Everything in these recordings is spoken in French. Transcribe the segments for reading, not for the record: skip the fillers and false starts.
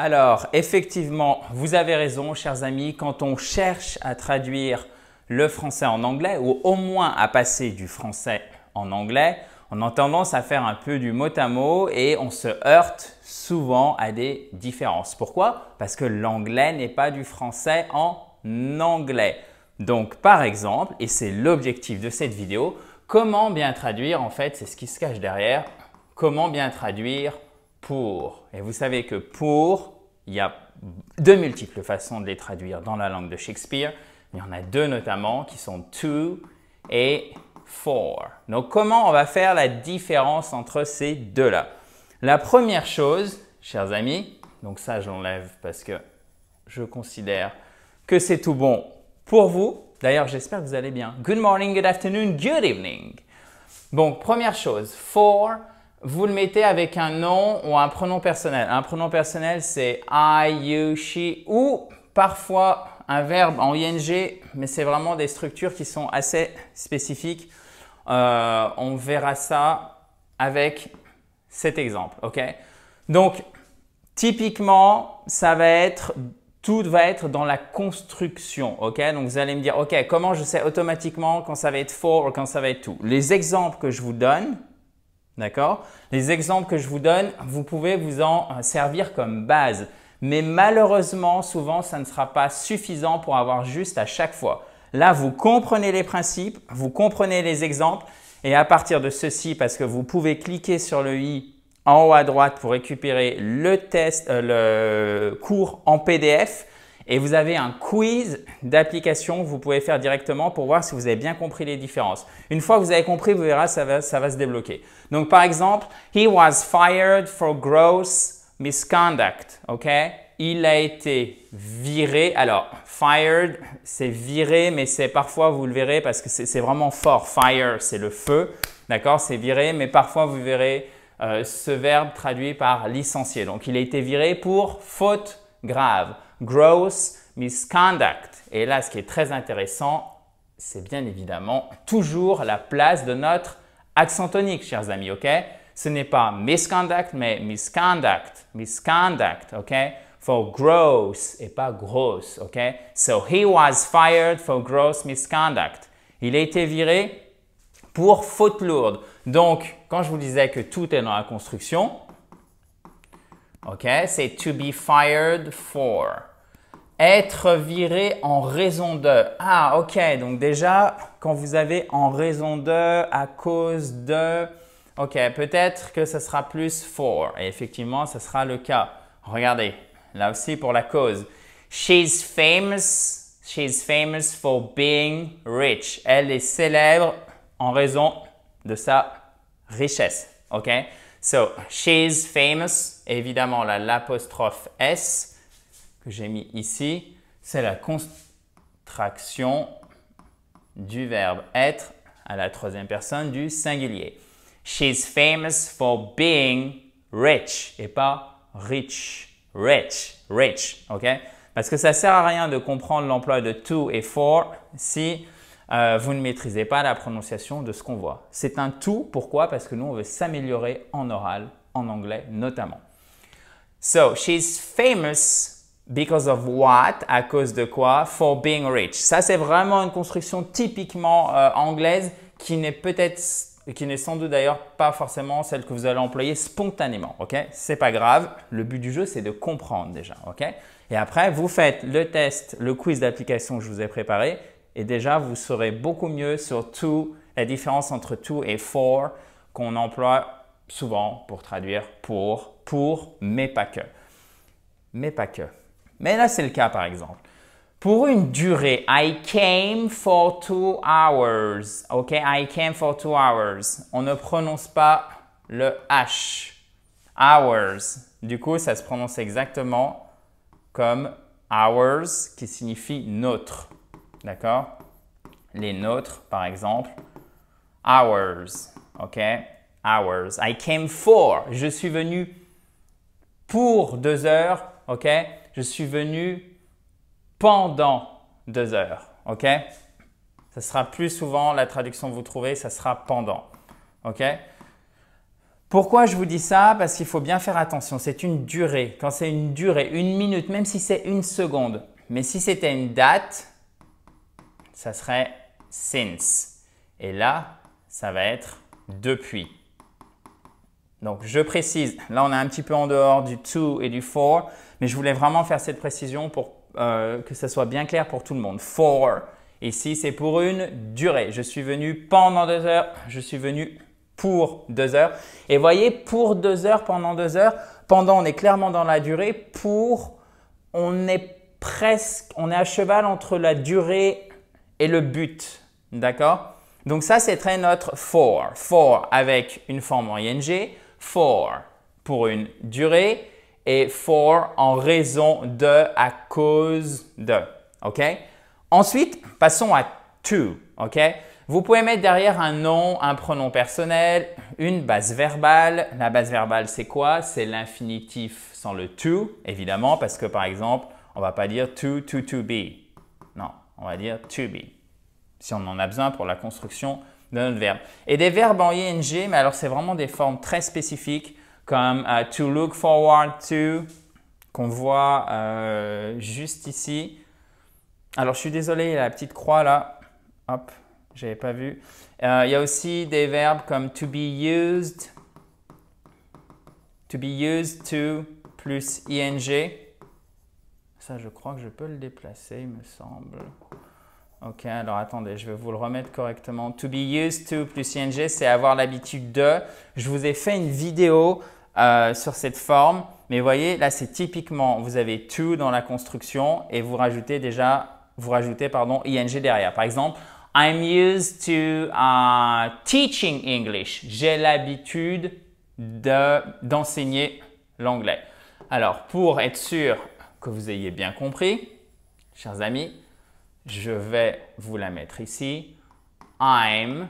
Alors, effectivement, vous avez raison, chers amis, quand on cherche à traduire le français en anglais ou au moins à passer du français en anglais, on a tendance à faire un peu du mot à mot et on se heurte souvent à des différences. Pourquoi? Parce que l'anglais n'est pas du français en anglais. Donc, par exemple, et c'est l'objectif de cette vidéo, comment bien traduire, en fait, c'est ce qui se cache derrière, comment bien traduire pour. Et vous savez que pour, il y a de multiples façons de les traduire dans la langue de Shakespeare. Il y en a deux notamment qui sont to et for. Donc, comment on va faire la différence entre ces deux-là? La première chose, chers amis, donc ça, j'enlève parce que je considère que c'est tout bon pour vous. D'ailleurs, j'espère que vous allez bien. Good morning, good afternoon, good evening. Donc, première chose, for, vous le mettez avec un nom ou un pronom personnel. Un pronom personnel, c'est I, you, she ou parfois un verbe en ing, mais c'est vraiment des structures qui sont assez spécifiques. On verra ça avec cet exemple. Ok? Donc, typiquement, tout va être dans la construction. Ok? Donc, vous allez me dire, ok, comment je sais automatiquement quand ça va être for ou quand ça va être to? Les exemples que je vous donne, d'accord? Les exemples que je vous donne, vous pouvez vous en servir comme base. Mais malheureusement, souvent, ça ne sera pas suffisant pour avoir juste à chaque fois. Là, vous comprenez les principes, vous comprenez les exemples et à partir de ceci, parce que vous pouvez cliquer sur le i en haut à droite pour récupérer le cours en PDF et vous avez un quiz d'application que vous pouvez faire directement pour voir si vous avez bien compris les différences. Une fois que vous avez compris, vous verrez, ça va se débloquer. Donc, par exemple, « He was fired for gross misconduct ». Ok? Il a été viré. Alors, fired, c'est viré, mais c'est parfois, vous le verrez, parce que c'est vraiment fort. Fire, c'est le feu. D'accord? C'est viré, mais parfois, vous verrez ce verbe traduit par licencié. Donc, il a été viré pour faute grave. Gross misconduct. Et là, ce qui est très intéressant, c'est bien évidemment toujours la place de notre accent tonique, chers amis. Ok? Ce n'est pas misconduct, mais misconduct. Misconduct. Ok? For gross et pas gross. Ok? So, he was fired for gross misconduct. Il a été viré pour faute lourde. Donc, quand je vous disais que tout est dans la construction, ok, c'est to be fired for. Être viré en raison de. Ah, ok. Donc déjà, quand vous avez en raison de, à cause de, ok, peut-être que ce sera plus for. Et effectivement, ce sera le cas. Regardez, là aussi pour la cause. She's famous for being rich. Elle est célèbre en raison de sa richesse. Ok? So, she's famous. Évidemment, l'apostrophe S que j'ai mis ici, c'est la contraction du verbe être à la troisième personne du singulier. She's famous for being rich et pas rich. Rich, rich. Ok? Parce que ça ne sert à rien de comprendre l'emploi de to et for si vous ne maîtrisez pas la prononciation de ce qu'on voit. C'est un tout. Pourquoi? Parce que nous, on veut s'améliorer en oral, en anglais notamment. So, she's famous because of what? À cause de quoi? For being rich. Ça, c'est vraiment une construction typiquement anglaise qui n'est sans doute d'ailleurs pas forcément celle que vous allez employer spontanément. Ok? C'est pas grave. Le but du jeu, c'est de comprendre déjà. Ok? Et après, vous faites le test, le quiz d'application que je vous ai préparé. Et déjà, vous saurez beaucoup mieux sur to, la différence entre to et for qu'on emploie souvent pour traduire pour, mais pas que. Mais pas que. Mais là, c'est le cas par exemple. Pour une durée, I came for 2 hours. Ok, I came for 2 hours. On ne prononce pas le H. Hours. Du coup, ça se prononce exactement comme hours qui signifie notre. D'accord? Les nôtres, par exemple. Hours. OK? Hours. I came for. Je suis venu pour 2 heures. OK? Je suis venu pendant 2 heures. OK? Ça sera plus souvent, la traduction que vous trouvez, ça sera pendant. OK? Pourquoi je vous dis ça? Parce qu'il faut bien faire attention, c'est une durée. Quand c'est une durée, une minute, même si c'est une seconde. Mais si c'était une date, ça serait since. Et là, ça va être depuis. Donc, je précise, là, on est un petit peu en dehors du to et du for, mais je voulais vraiment faire cette précision pour que ça soit bien clair pour tout le monde. For, ici, c'est pour une durée. Je suis venu pendant 2 heures, je suis venu pour 2 heures. Et voyez, pour 2 heures, pendant 2 heures, pendant, on est clairement dans la durée. Pour, on est à cheval entre la durée et le but. D'accord? Donc ça, c'est très notre for. For avec une forme en ing. For pour une durée et for en raison de, à cause de. OK? Ensuite, passons à to. OK? Vous pouvez mettre derrière un nom, un pronom personnel, une base verbale. La base verbale, c'est quoi? C'est l'infinitif sans le to, évidemment, parce que par exemple, on ne va pas dire to be. Non, on va dire to be, si on en a besoin pour la construction de notre verbe. Et des verbes en ing, mais alors c'est vraiment des formes très spécifiques comme to look forward to, qu'on voit juste ici. Alors, je suis désolé, il y a la petite croix là. Hop, je n'avais pas vu. Il y a aussi des verbes comme to be used to plus ing. Ça, je crois que je peux le déplacer, il me semble. Ok, alors attendez, je vais vous le remettre correctement. To be used to plus ing, c'est avoir l'habitude de. Je vous ai fait une vidéo sur cette forme, mais vous voyez, là, c'est typiquement, vous avez to dans la construction et vous rajoutez ing derrière. Par exemple, I'm used to teaching English. J'ai l'habitude d'enseigner l'anglais. Alors, pour être sûr que vous ayez bien compris, chers amis, je vais vous la mettre ici. I'm.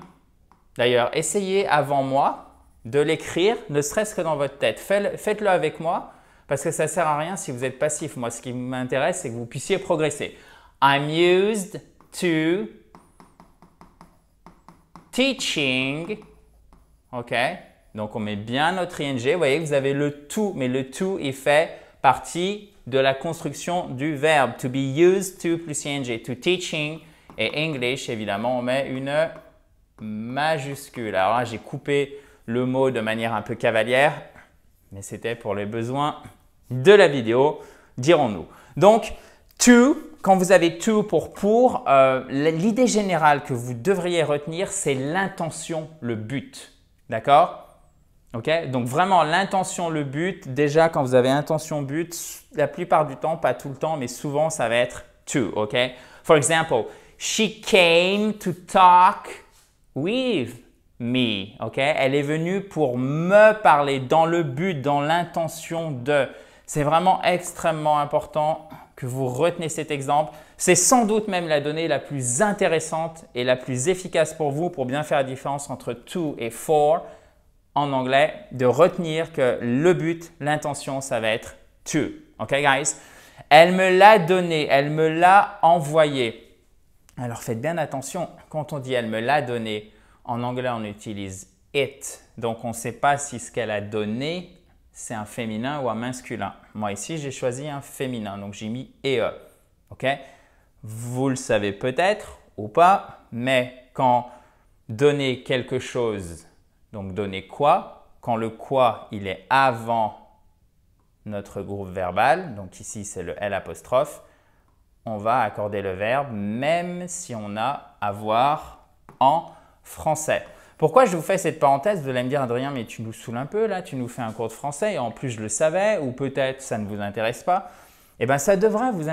D'ailleurs, essayez avant moi de l'écrire, ne serait-ce que dans votre tête. Faites-le avec moi parce que ça ne sert à rien si vous êtes passif. Moi, ce qui m'intéresse, c'est que vous puissiez progresser. I'm used to teaching. OK? Donc, on met bien notre ing. Vous voyez que vous avez le to, mais le to, il fait partie de la construction du verbe. To be used to plus ing. To teaching et English, évidemment, on met une majuscule. Alors là, j'ai coupé le mot de manière un peu cavalière, mais c'était pour les besoins de la vidéo, dirons-nous. Donc, to, quand vous avez to pour, l'idée générale que vous devriez retenir, c'est l'intention, le but. D'accord? OK? Donc, vraiment, l'intention, le but, déjà, quand vous avez intention, but, la plupart du temps, pas tout le temps, mais souvent, ça va être to. OK? For example, she came to talk with me. OK? Elle est venue pour me parler dans le but, dans l'intention de. C'est vraiment extrêmement important que vous retenez cet exemple. C'est sans doute même la donnée la plus intéressante et la plus efficace pour vous pour bien faire la différence entre to et for en anglais, de retenir que le but, l'intention, ça va être to. OK, guys? Elle me l'a donné, elle me l'a envoyé. Alors, faites bien attention. Quand on dit « elle me l'a donné », en anglais, on utilise « it ». Donc, on ne sait pas si ce qu'elle a donné, c'est un féminin ou un masculin. Moi, ici, j'ai choisi un féminin, donc j'ai mis « e ». OK? Vous le savez peut-être ou pas, mais quand donner quelque chose, donc donner quoi, quand le quoi, il est avant notre groupe verbal, donc ici, c'est le L', on va accorder le verbe même si on a avoir en français. Pourquoi je vous fais cette parenthèse? Vous allez me dire, Adrien, mais tu nous saoules un peu là, tu nous fais un cours de français et en plus je le savais ou peut-être ça ne vous intéresse pas. Eh bien, ça devrait vous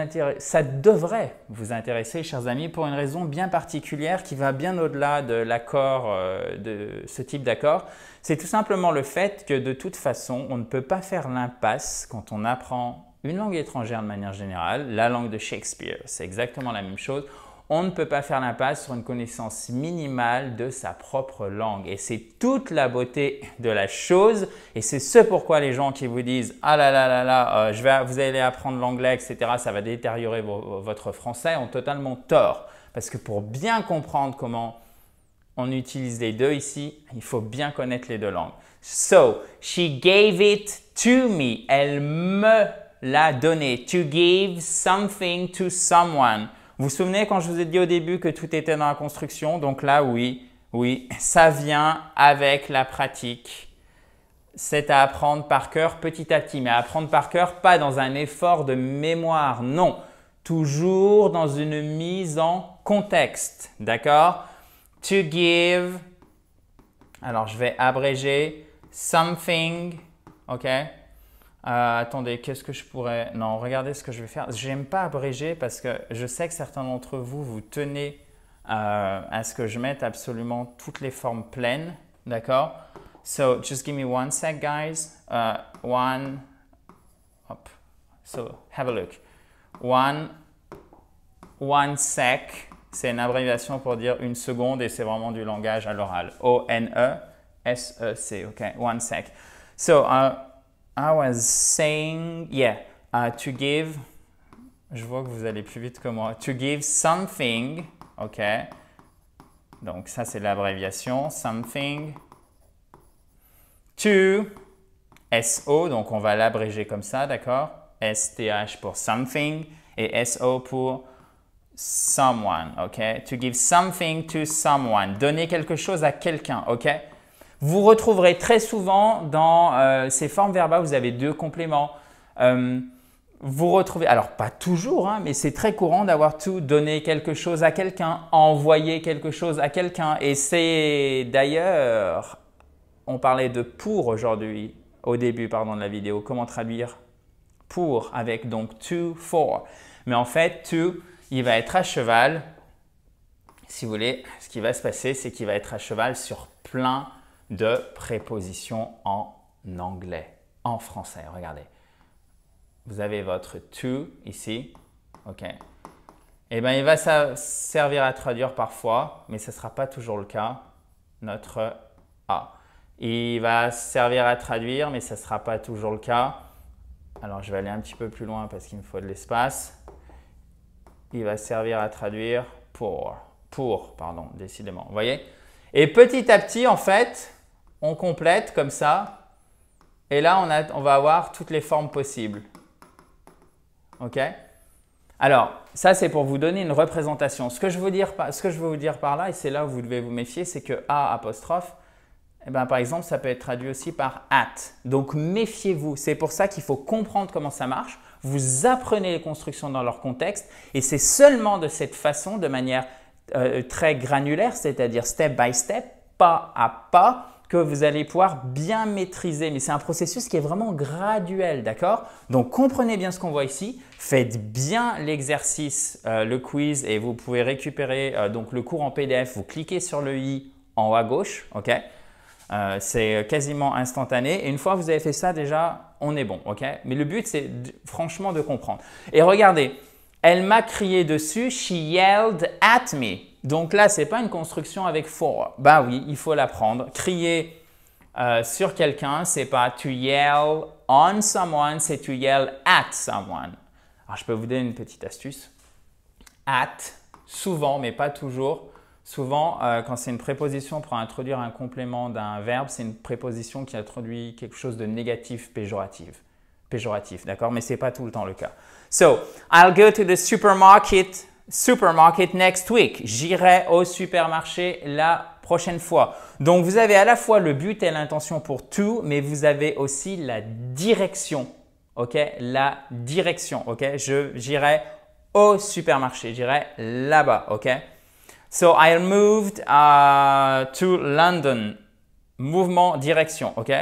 intéresser, chers amis, pour une raison bien particulière qui va bien au-delà de l'accord, de ce type d'accord. C'est tout simplement le fait que de toute façon, on ne peut pas faire l'impasse quand on apprend une langue étrangère de manière générale, la langue de Shakespeare, c'est exactement la même chose. On ne peut pas faire l'impasse sur une connaissance minimale de sa propre langue. Et c'est toute la beauté de la chose. Et c'est ce pourquoi les gens qui vous disent « Ah là là là là, vous allez apprendre l'anglais, etc. Ça va détériorer votre français » ont totalement tort. Parce que pour bien comprendre comment on utilise les deux ici. Il faut bien connaître les deux langues. So, she gave it to me. Elle me l'a donné. To give something to someone. Vous vous souvenez quand je vous ai dit au début que tout était dans la construction? Donc là, oui, ça vient avec la pratique. C'est à apprendre par cœur petit à petit. Mais à apprendre par cœur, pas dans un effort de mémoire, non. Toujours dans une mise en contexte, d'accord? To give, alors je vais abréger, something, ok? Attendez, qu'est-ce que je pourrais… Non, regardez ce que je vais faire. J'aime pas abréger parce que je sais que certains d'entre vous, vous tenez à ce que je mette absolument toutes les formes pleines, d'accord? So, just give me one sec, guys. So, have a look. One sec, c'est une abréviation pour dire une seconde et c'est vraiment du langage à l'oral. O-N-E-S-E-C, ok? One sec. So, I was saying, to give, je vois que vous allez plus vite que moi, to give something, ok? Donc ça c'est l'abréviation, something, to, S-O, donc on va l'abréger comme ça, d'accord? S-T-H pour something et S-O pour someone, ok? To give something to someone, donner quelque chose à quelqu'un, ok? Vous retrouverez très souvent dans ces formes verbales, vous avez deux compléments. Vous retrouvez, alors pas toujours, hein, mais c'est très courant d'avoir to, donner quelque chose à quelqu'un, envoyer quelque chose à quelqu'un. Et c'est d'ailleurs, on parlait de pour aujourd'hui, au début pardon, de la vidéo, comment traduire pour avec donc to, for. Mais en fait, to, il va être à cheval, si vous voulez, ce qui va se passer, c'est qu'il va être à cheval sur plein de prépositions en anglais, en français. Regardez, vous avez votre to ici, ok? Et bien, il va servir à traduire parfois, mais ce ne sera pas toujours le cas, notre a. Il va servir à traduire, mais ce ne sera pas toujours le cas. Alors, je vais aller un petit peu plus loin parce qu'il me faut de l'espace. Il va servir à traduire pour, pardon, décidément. Vous voyez? Et petit à petit, en fait, on complète comme ça. Et là, on va avoir toutes les formes possibles. OK? Alors, ça, c'est pour vous donner une représentation. Ce que je veux vous dire par là, et c'est là où vous devez vous méfier, c'est que A apostrophe, eh ben, par exemple, ça peut être traduit aussi par at. Donc, méfiez-vous. C'est pour ça qu'il faut comprendre comment ça marche. Vous apprenez les constructions dans leur contexte et c'est seulement de cette façon, de manière très granulaire, c'est-à-dire step by step, pas à pas, que vous allez pouvoir bien maîtriser. Mais c'est un processus qui est vraiment graduel, d'accord? Donc, comprenez bien ce qu'on voit ici. Faites bien l'exercice, le quiz et vous pouvez récupérer donc le cours en PDF. Vous cliquez sur le i en haut à gauche, ok? C'est quasiment instantané. Et une fois que vous avez fait ça, déjà, on est bon, ok? Mais le but, c'est franchement de comprendre. Et regardez, elle m'a crié dessus. She yelled at me. Donc là, ce n'est pas une construction avec for. Bah oui, il faut l'apprendre. Crier sur quelqu'un, ce n'est pas to yell on someone, c'est to yell at someone. Alors, je peux vous donner une petite astuce. At, souvent, mais pas toujours. Souvent, quand c'est une préposition pour introduire un complément d'un verbe, c'est une préposition qui introduit quelque chose de négatif, péjoratif, d'accord? Mais ce n'est pas tout le temps le cas. So, I'll go to the supermarket next week. J'irai au supermarché la prochaine fois. Donc, vous avez à la fois le but et l'intention pour to, mais vous avez aussi la direction, ok? La direction, ok? J'irai au supermarché, j'irai là-bas, ok? So, I moved to London. Mouvement, direction, ok?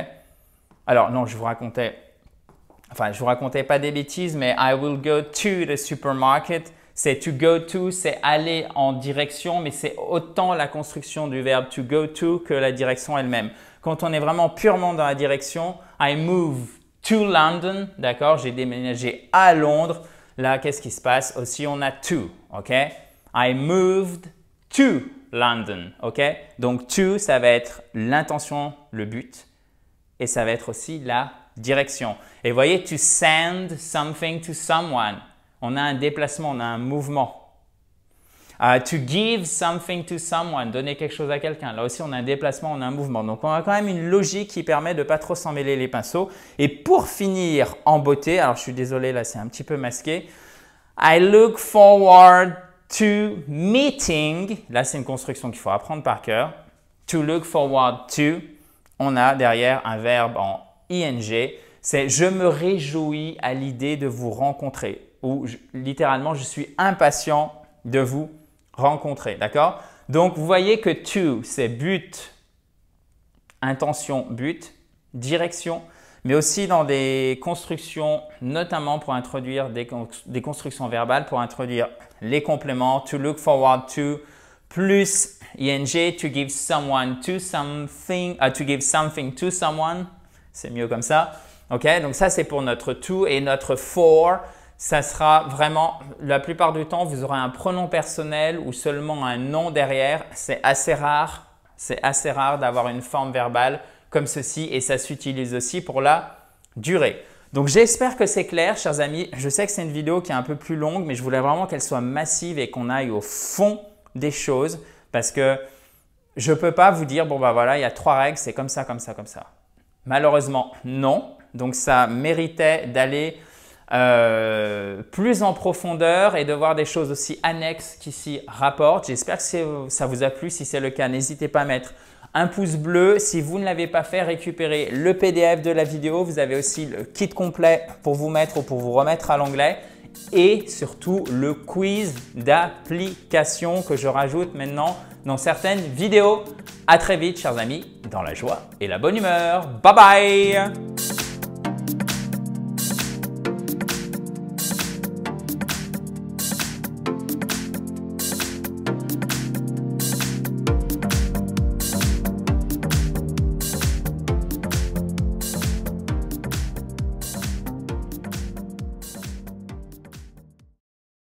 Alors, non, je vous racontais pas des bêtises, mais I will go to the supermarket. C'est to go to, c'est aller en direction, mais c'est autant la construction du verbe to go to que la direction elle-même. Quand on est vraiment purement dans la direction, I move to London, d'accord? J'ai déménagé à Londres. Là, qu'est-ce qui se passe? Aussi, on a to, ok? I moved to London, ok? Donc, to, ça va être l'intention, le but, et ça va être aussi la direction. Et vous voyez, to send something to someone. On a un déplacement, on a un mouvement. To give something to someone, donner quelque chose à quelqu'un. Là aussi, on a un déplacement, on a un mouvement. Donc, on a quand même une logique qui permet de ne pas trop s'en mêler les pinceaux. Et pour finir en beauté, alors je suis désolé, là c'est un petit peu masqué. I look forward to meeting. Là, c'est une construction qu'il faut apprendre par cœur. To look forward to. On a derrière un verbe en ing. C'est je me réjouis à l'idée de vous rencontrer. Ou littéralement, je suis impatient de vous rencontrer, d'accord? Donc, vous voyez que to, c'est but, intention, but, direction, mais aussi dans des constructions, notamment pour introduire des constructions verbales, pour introduire les compléments, to look forward to, plus ing, to give someone to something, to give something to someone, c'est mieux comme ça, ok? Donc, ça, c'est pour notre to et notre for. Ça sera vraiment, la plupart du temps, vous aurez un pronom personnel ou seulement un nom derrière. C'est assez rare d'avoir une forme verbale comme ceci et ça s'utilise aussi pour la durée. Donc, j'espère que c'est clair, chers amis. Je sais que c'est une vidéo qui est un peu plus longue, mais je voulais vraiment qu'elle soit massive et qu'on aille au fond des choses parce que je ne peux pas vous dire, bon, ben voilà, il y a 3 règles, c'est comme ça, comme ça, comme ça. Malheureusement, non. Donc, ça méritait d'aller plus en profondeur et de voir des choses aussi annexes qui s'y rapportent. J'espère que ça vous a plu. Si c'est le cas, n'hésitez pas à mettre un pouce bleu. Si vous ne l'avez pas fait, récupérez le PDF de la vidéo. Vous avez aussi le kit complet pour vous mettre ou pour vous remettre à l'anglais et surtout le quiz d'application que je rajoute maintenant dans certaines vidéos. À très vite, chers amis, dans la joie et la bonne humeur. Bye bye!